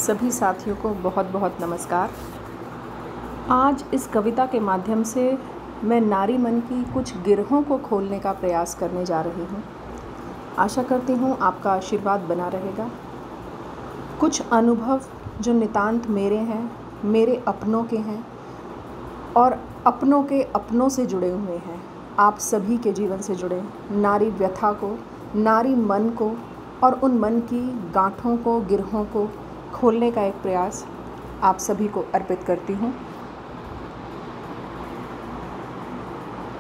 सभी साथियों को बहुत बहुत नमस्कार। आज इस कविता के माध्यम से मैं नारी मन की कुछ गिरहों को खोलने का प्रयास करने जा रही हूँ। आशा करती हूँ आपका आशीर्वाद बना रहेगा। कुछ अनुभव जो नितांत मेरे हैं, मेरे अपनों के हैं और अपनों के अपनों से जुड़े हुए हैं, आप सभी के जीवन से जुड़े नारी व्यथा को, नारी मन को और उन मन की गांठों को, गिरहों को खोलने का एक प्रयास आप सभी को अर्पित करती हूँ।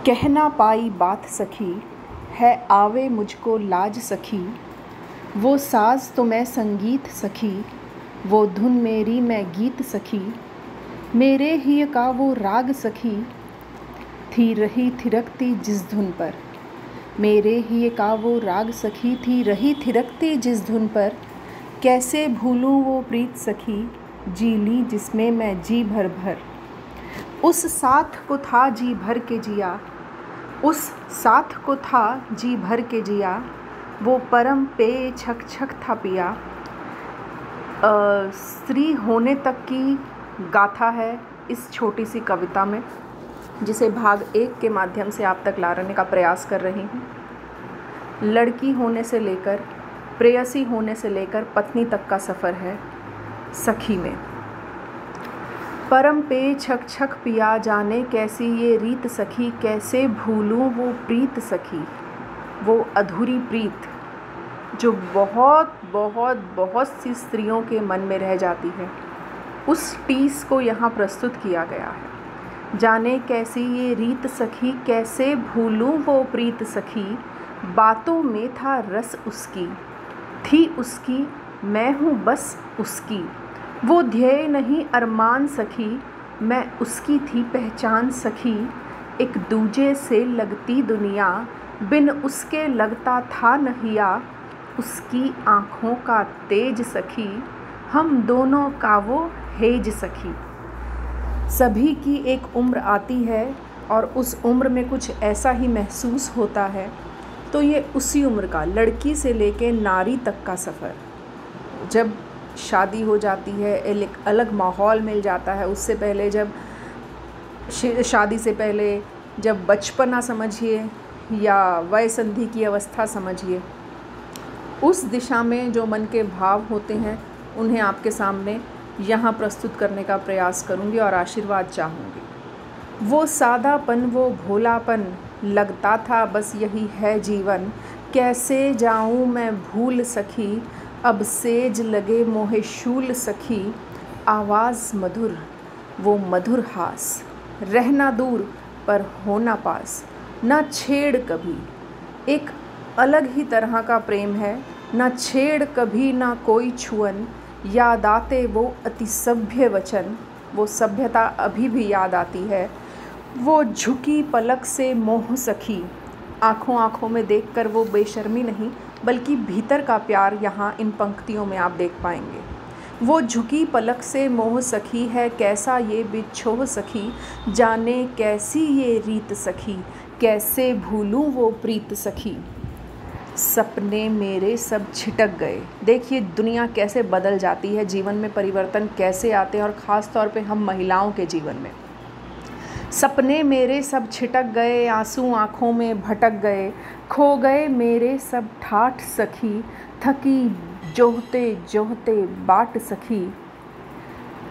कह ना पाई बात सखी है आवे मुझको लाज सखी, वो साज तो मैं संगीत सखी, वो धुन मेरी मैं गीत सखी, मेरे ही का वो राग सखी, थी रही थिरकती जिस धुन पर, मेरे ही का वो राग सखी, थी रही थिरकती जिस धुन पर, कैसे भूलूं वो प्रीत सखी, जी ली जिसमें मैं जी भर भर। उस साथ को था जी भर के जिया, उस साथ को था जी भर के जिया, वो परम पे छक छक था पिया। स्त्री होने तक की गाथा है इस छोटी सी कविता में, जिसे भाग 1 के माध्यम से आप तक लाने का प्रयास कर रही हूँ। लड़की होने से लेकर, प्रेयसी होने से लेकर पत्नी तक का सफ़र है सखी में। परम पे छक छक पिया, जाने कैसी ये रीत सखी, कैसे भूलूं वो प्रीत सखी, वो अधूरी प्रीत जो बहुत बहुत बहुत सी स्त्रियों के मन में रह जाती है, उस टीस को यहाँ प्रस्तुत किया गया है। जाने कैसी ये रीत सखी, कैसे भूलूं वो प्रीत सखी, बातों में था रस उसकी, थी उसकी मैं हूँ बस उसकी, वो ध्येय नहीं अरमान सखी, मैं उसकी थी पहचान सखी, एक दूजे से लगती दुनिया, बिन उसके लगता था नहिया, उसकी आँखों का तेज सखी, हम दोनों का वो हेज सखी। सभी की एक उम्र आती है और उस उम्र में कुछ ऐसा ही महसूस होता है, तो ये उसी उम्र का, लड़की से लेके नारी तक का सफ़र। जब शादी हो जाती है, एक अलग माहौल मिल जाता है। उससे पहले जब शादी से पहले जब बचपना समझिए या वयसंधि की अवस्था समझिए, उस दिशा में जो मन के भाव होते हैं उन्हें आपके सामने यहाँ प्रस्तुत करने का प्रयास करूँगी और आशीर्वाद चाहूँगी। वो सादापन, वो भोलापन, लगता था बस यही है जीवन, कैसे जाऊँ मैं भूल सखी, अब सेज लगे मोहे शूल सखी, आवाज़ मधुर वो मधुर हास, रहना दूर पर होना पास, ना छेड़ कभी। एक अलग ही तरह का प्रेम है, ना छेड़ कभी ना कोई छुअन, याद आते वो अति सभ्य वचन, वो सभ्यता अभी भी याद आती है। वो झुकी पलक से मोह सखी, आँखों आँखों में देखकर वो बेशर्मी नहीं बल्कि भीतर का प्यार यहाँ इन पंक्तियों में आप देख पाएंगे। वो झुकी पलक से मोह सखी है, कैसा ये बिछोह सखी, जाने कैसी ये रीत सखी, कैसे भूलूं वो प्रीत सखी। सपने मेरे सब छिटक गए। देखिए दुनिया कैसे बदल जाती है, जीवन में परिवर्तन कैसे आते हैं और ख़ास तौर पे हम महिलाओं के जीवन में। सपने मेरे सब छिटक गए, आंसू आँखों में भटक गए, खो गए मेरे सब ठाठ सखी, थकी जोहते जोहते बाट सखी,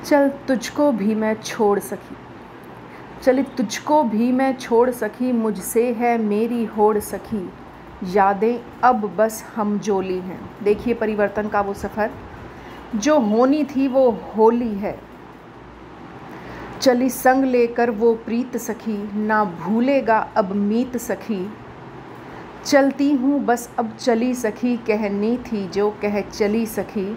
चल तुझको भी मैं छोड़ सखी, चल तुझको भी मैं छोड़ सखी, मुझसे है मेरी होड़ सखी, यादें अब बस हम जोली हैं। देखिए परिवर्तन का वो सफ़र, जो होनी थी वो होली है, चली संग लेकर वो प्रीत सखी, ना भूलेगा अब मीत सखी, चलती हूँ बस अब चली सखी, कहनी थी जो कह चली सखी।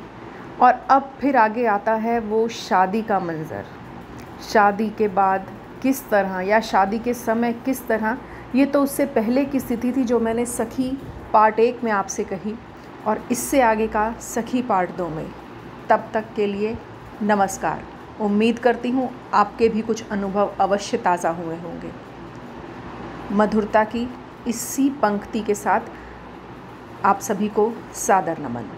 और अब फिर आगे आता है वो शादी का मंज़र। शादी के बाद किस तरह या शादी के समय किस तरह, ये तो उससे पहले की स्थिति थी जो मैंने सखी पार्ट 1 में आपसे कही, और इससे आगे का सखी पार्ट 2 में। तब तक के लिए नमस्कार। उम्मीद करती हूँ आपके भी कुछ अनुभव अवश्य ताज़ा हुए होंगे। मधुरता की इसी पंक्ति के साथ आप सभी को सादर नमन।